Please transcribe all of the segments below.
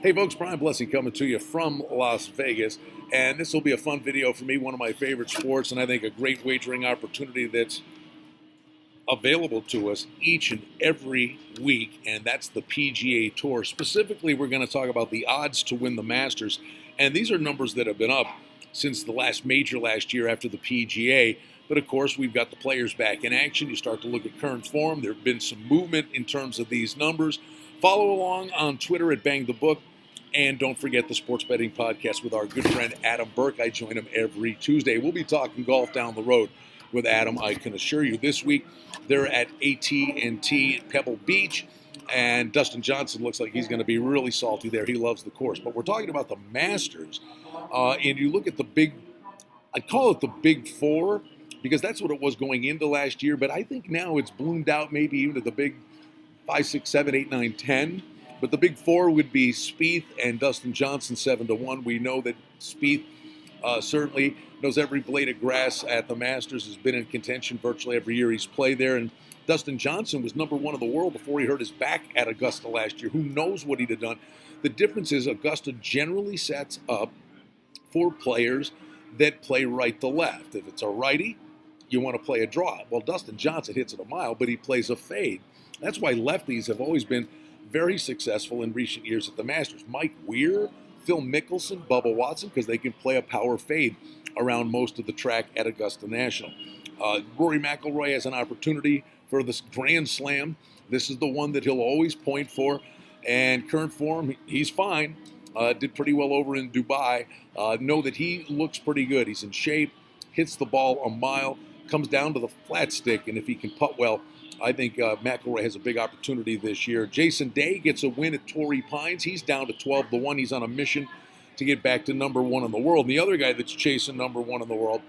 Hey folks, Brian Blessing coming to you from Las Vegas, and this will be a fun video for me, one of my favorite sports, and I think a great wagering opportunity that's available to us each and every week, and that's the PGA Tour. Specifically, we're going to talk about the odds to win the Masters, and these are numbers that have been up since the last major last year after the PGA. But of course, we've got the players back in action. You start to look at current form. There have been some movement in terms of these numbers. Follow along on Twitter at Bang the Book. And don't forget the Sports Betting Podcast with our good friend Adam Burke. I join him every Tuesday. We'll be talking golf down the road with Adam, I can assure you. This week, they're at AT&T Pebble Beach, and Dustin Johnson looks like he's going to be really salty there. He loves the course. But we're talking about the Masters, and you look at the big, I'd call it the Big Four, because that's what it was going into last year. But I think now it's bloomed out maybe even to the big 5, 6, 7, 8, 9, 10. But the Big Four would be Spieth and Dustin Johnson 7-1. We know that Spieth certainly knows every blade of grass at the Masters, has been in contention virtually every year he's played there. And Dustin Johnson was number one in the world before he hurt his back at Augusta last year. Who knows what he'd have done? The difference is Augusta generally sets up for players that play right to left. If it's a righty, you want to play a draw. Well, Dustin Johnson hits it a mile, but he plays a fade. That's why lefties have always been very successful in recent years at the Masters. Mike Weir, Phil Mickelson, Bubba Watson, because they can play a power fade around most of the track at Augusta National. Rory McIlroy has an opportunity for this Grand Slam. This is the one that he'll always point for. And current form, he's fine. Did pretty well over in Dubai. Know that he looks pretty good. He's in shape, hits the ball a mile, comes down to the flat stick, and if he can putt well, I think McIlroy has a big opportunity this year. Jason Day gets a win at Torrey Pines. He's down to 12-1. He's on a mission to get back to number one in the world. And the other guy that's chasing number one in the world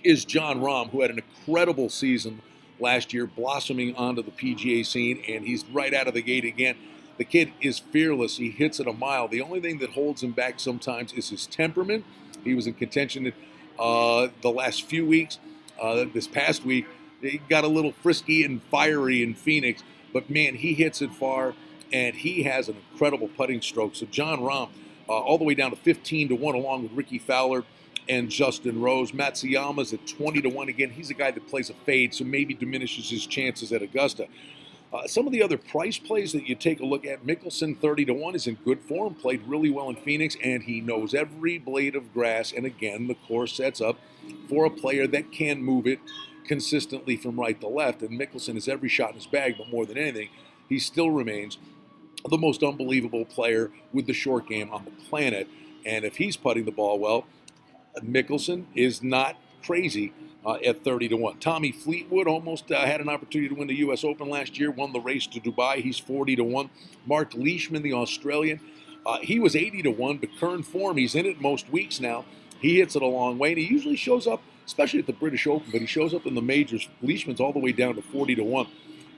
is Jon Rahm, who had an incredible season last year, blossoming onto the PGA scene, and he's right out of the gate again. The kid is fearless. He hits it a mile. The only thing that holds him back sometimes is his temperament. He was in contention the last few weeks. This past week, he got a little frisky and fiery in Phoenix, but man, he hits it far, and he has an incredible putting stroke. So Jon Rahm, all the way down to 15-1, along with Ricky Fowler and Justin Rose. Matsuyama's at 20-1 again. He's a guy that plays a fade, so maybe diminishes his chances at Augusta. Some of the other price plays that you take a look at, Mickelson 30-1 is in good form, played really well in Phoenix, and he knows every blade of grass. And again, the course sets up for a player that can move it consistently from right to left. And Mickelson has every shot in his bag, but more than anything, he still remains the most unbelievable player with the short game on the planet. And if he's putting the ball well, Mickelson is not crazy at 30-1. Tommy Fleetwood almost had an opportunity to win the U.S. Open last year, won the race to Dubai. He's 40-1. Mark Leishman, the Australian, he was 80-1, but current form, he's in it most weeks now. He hits it a long way, and he usually shows up, especially at the British Open, but he shows up in the majors. Leishman's all the way down to 40-1.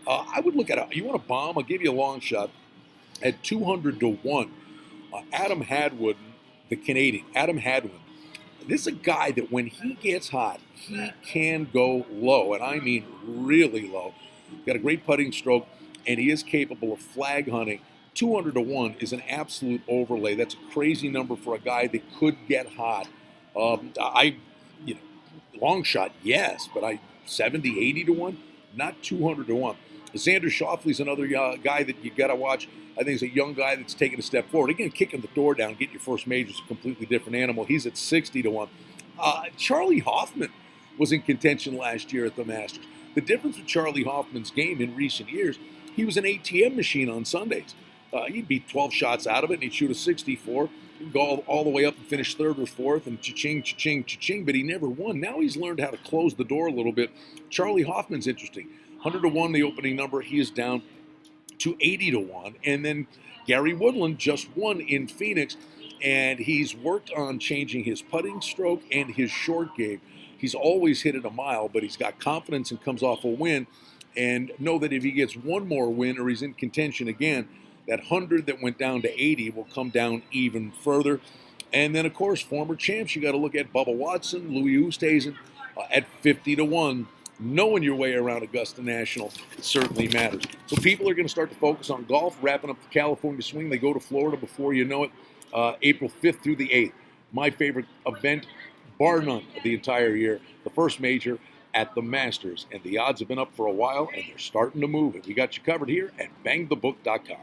I would look at it. You want a bomb? I'll give you a long shot at 200-1. Adam Hadwin, the Canadian, Adam Hadwin. This is a guy that when he gets hot, he can go low, and I mean really low. Got a great putting stroke, and he is capable of flag hunting. 200-1 is an absolute overlay. That's a crazy number for a guy that could get hot. Long shot, yes, but 70, 80-1, not 200-1. Xander Schauffele's another guy that you got to watch. I think he's a young guy that's taking a step forward. Again, kicking the door down, getting your first major is a completely different animal. He's at 60-1. Charlie Hoffman was in contention last year at the Masters. The difference with Charlie Hoffman's game in recent years, he was an ATM machine on Sundays. He'd be 12 shots out of it, and he'd shoot a 64. He'd go all the way up and finish third or fourth, and cha-ching, cha-ching, cha-ching, but he never won. Now he's learned how to close the door a little bit. Charlie Hoffman's interesting. 100-1, the opening number. He is down to 80-1. And then Gary Woodland just won in Phoenix, and he's worked on changing his putting stroke and his short game. He's always hit it a mile, but he's got confidence and comes off a win. And know that if he gets one more win or he's in contention again, that 100 that went down to 80 will come down even further. And then, of course, former champs, you got to look at Bubba Watson, Louis Oosthuizen at 50-1. knowing your way around Augusta National certainly matters. So people are going to start to focus on golf, wrapping up the California swing. They go to Florida before you know it, April 5th through the 8th. My favorite event, bar none, of the entire year, the first major at the Masters. And the odds have been up for a while, and they're starting to move. And we got you covered here at bangthebook.com.